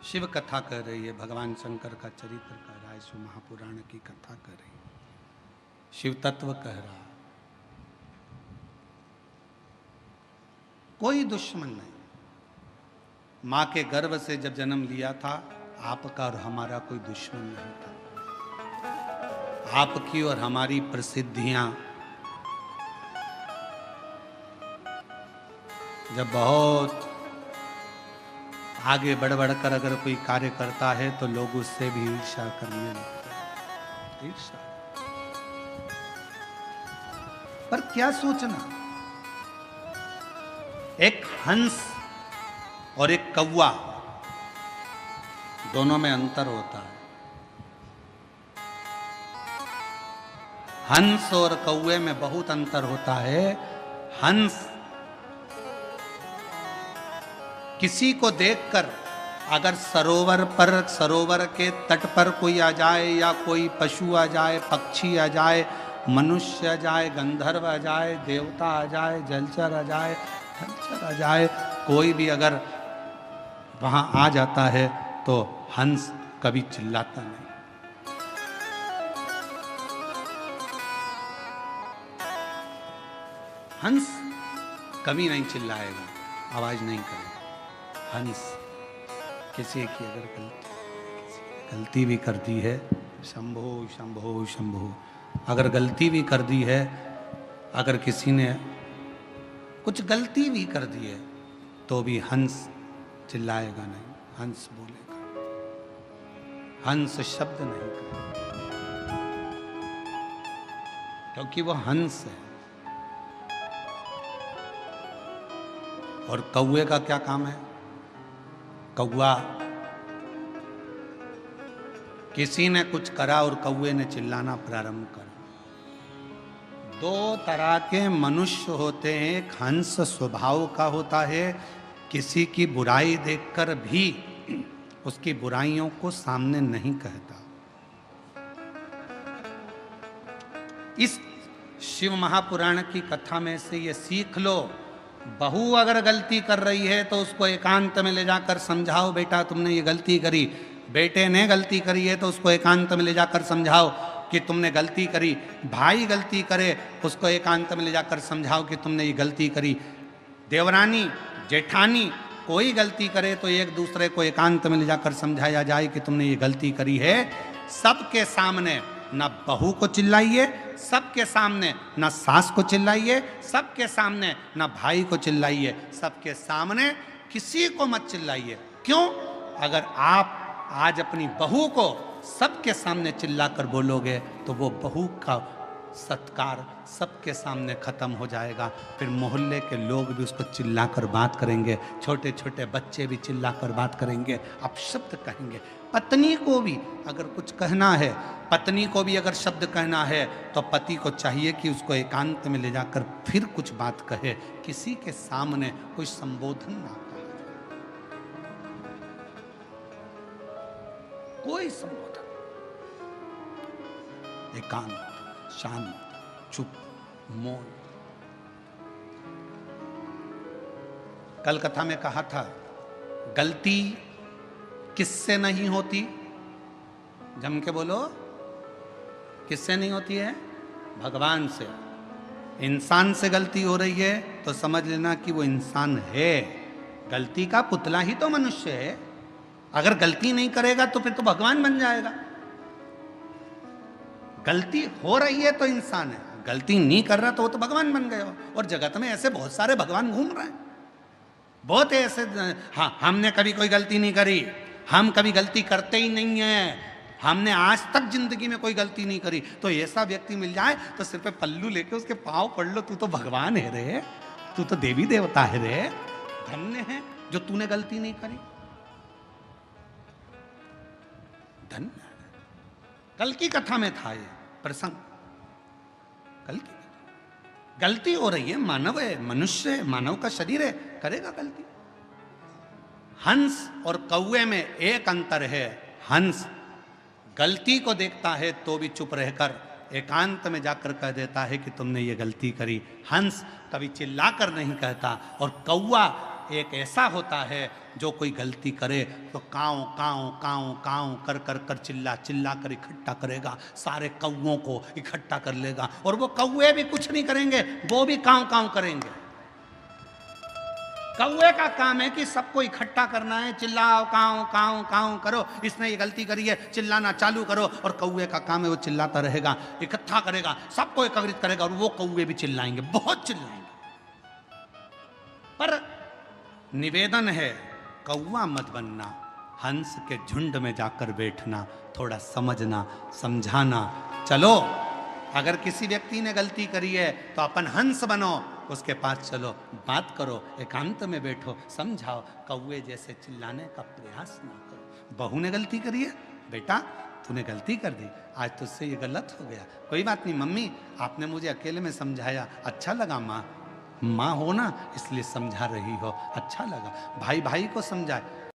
शिव कथा कर रही है, भगवान शंकर का चरित्र कह रहा है, शिव महापुराण की कथा कर रही है, शिव तत्व कह रहा है। कोई दुश्मन नहीं। मां के गर्भ से जब जन्म लिया था, आपका और हमारा कोई दुश्मन नहीं था। आपकी और हमारी प्रसिद्धियां जब बहुत आगे बढ़ बढ़कर अगर कोई कार्य करता है तो लोग उससे भी ईर्ष्या करने लगते हैं। ईर्ष्या। पर क्या सोचना, एक हंस और एक कौवा, दोनों में अंतर होता है। हंस और कौवे में बहुत अंतर होता है। हंस किसी को देखकर अगर सरोवर के तट पर कोई आ जाए, या कोई पशु आ जाए, पक्षी आ जाए, मनुष्य आ जाए, गंधर्व आ जाए, देवता आ जाए, जलचर आ जाए, थलचर आ जाए, कोई भी अगर वहां आ जाता है तो हंस कभी चिल्लाता नहीं। हंस कभी नहीं चिल्लाएगा, आवाज नहीं करेगा। हंस किसी की अगर गलती भी कर दी है, शंभो शंभो शंभो, अगर गलती भी कर दी है, अगर किसी ने कुछ गलती भी कर दी है, तो भी हंस चिल्लाएगा नहीं, हंस बोलेगा। हंस शब्द नहीं करेगा, क्योंकि वो हंस है। और कौवे का क्या काम है? कौवा, किसी ने कुछ करा और कौवे ने चिल्लाना प्रारंभ करा। दो तरह के मनुष्य होते हैं। एक हंस स्वभाव का होता है, किसी की बुराई देखकर भी उसकी बुराइयों को सामने नहीं कहता। इस शिव महापुराण की कथा में से ये सीख लो, बहू अगर गलती कर रही है तो उसको एकांत में ले जाकर समझाओ, बेटा तुमने ये गलती करी। बेटे ने गलती करी है तो उसको एकांत में ले जाकर समझाओ कि तुमने गलती करी। भाई गलती करे, उसको एकांत में ले जाकर समझाओ कि तुमने ये गलती करी। देवरानी, जेठानी कोई गलती करे तो एक दूसरे को एकांत में ले जाकर समझाया जाए कि तुमने ये गलती करी है। सबके सामने ना बहू को चिल्लाइए, सबके सामने ना सास को चिल्लाइए, सबके सामने ना भाई को चिल्लाइए, सबके सामने किसी को मत चिल्लाइए। क्यों? अगर आप आज अपनी बहू को सबके सामने चिल्लाकर बोलोगे तो वो बहू का सत्कार सबके सामने खत्म हो जाएगा। फिर मोहल्ले के लोग भी उसको चिल्लाकर बात करेंगे, छोटे छोटे बच्चे भी चिल्लाकर बात करेंगे, अपशब्द कहेंगे। पत्नी को भी अगर कुछ कहना है, पत्नी को भी अगर शब्द कहना है, तो पति को चाहिए कि उसको एकांत में ले जाकर फिर कुछ बात कहे, किसी के सामने कोई संबोधन ना कहे, कोई संबोधन। एकांत, शांत, चुप, मौन। कल कथा में कहा था, गलती किससे नहीं होती? जम के बोलो, किससे नहीं होती है? भगवान से। इंसान से गलती हो रही है तो समझ लेना कि वो इंसान है। गलती का पुतला ही तो मनुष्य है। अगर गलती नहीं करेगा तो फिर तो भगवान बन जाएगा। गलती हो रही है तो इंसान है, गलती नहीं कर रहा तो वो तो भगवान बन गया। और जगत में ऐसे बहुत सारे भगवान घूम रहे हैं, बहुत ऐसे। हाँ, हमने कभी कोई गलती नहीं करी, हम कभी गलती करते ही नहीं है, हमने आज तक जिंदगी में कोई गलती नहीं करी। तो ऐसा व्यक्ति मिल जाए तो सिर पे पल्लू लेके उसके पांव पड़ लो, तू तो भगवान है रे, तू तो देवी देवता है रे, धन्य है जो तूने गलती नहीं करी, धन्य। कल की कथा में था ये प्रसंग। कल की गलती हो रही है, मानव है, मनुष्य है, मानव का शरीर है, करेगा गलती। हंस और कौवे में एक अंतर है। हंस गलती को देखता है तो भी चुप रहकर एकांत में जाकर कह देता है कि तुमने ये गलती करी। हंस कभी चिल्लाकर नहीं कहता, और कौवा एक ऐसा होता है जो कोई गलती करे तो काँव काँव काँव काँव कर कर कर चिल्ला चिल्ला कर इकट्ठा करेगा, सारे कौओं को इकट्ठा कर लेगा, और वो कौए भी कुछ नहीं करेंगे, वो भी काँव काँव करेंगे। कौए का काम है कि सबको इकट्ठा करना है, चिल्लाओ काँव काँव काँव करो, इसने ये गलती करी है, चिल्लाना चालू करो, और कौए का काम है वो चिल्लाता रहेगा, इकट्ठा करेगा, सबको एकत्रित करेगा, और वो कौए भी चिल्लाएंगे, बहुत चिल्लाएंगे। पर निवेदन है, कौआ मत बनना, हंस के झुंड में जाकर बैठना, थोड़ा समझना समझाना। चलो अगर किसी व्यक्ति ने गलती करी है तो अपन हंस बनो, उसके पास चलो, बात करो, एकांत में बैठो, समझाओ, कौवे जैसे चिल्लाने का प्रयास ना करो। बहू ने गलती करी है, बेटा तूने गलती कर दी, आज तुझसे ये गलत हो गया, कोई बात नहीं मम्मी, आपने मुझे अकेले में समझाया, अच्छा लगा, माँ हो ना इसलिए समझा रही हो, अच्छा लगा। भाई भाई को समझाए,